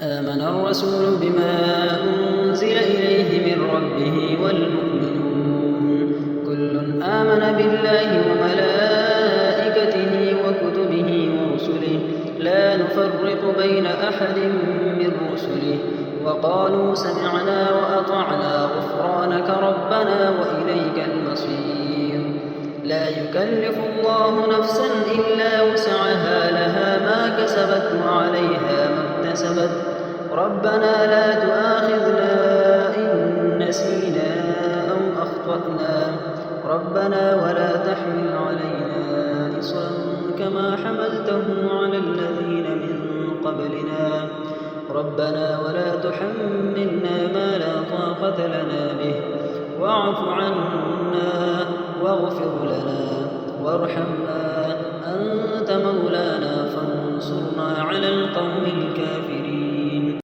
آمن الرسول بما أنزل إليه من ربه والمؤمنون كل آمن بالله وملائكته وكتبه ورسله لا نفرق بين أحد من رسله وقالوا سمعنا وأطعنا غفرانك ربنا وإليك المصير لا يكلف الله نفسا إلا وسعها لها ما كسبت وعليها ما اكتسبت ربنا لا تؤاخذنا إن نسينا أو أخطأنا ربنا ولا تحمل علينا إصرا كما حملته على الذين من قبلنا ربنا ولا تحملنا ما لا طاقة لنا به واعف عنا واغفر لنا وارحمنا أنت مولانا فانصرنا على القوم الكافرين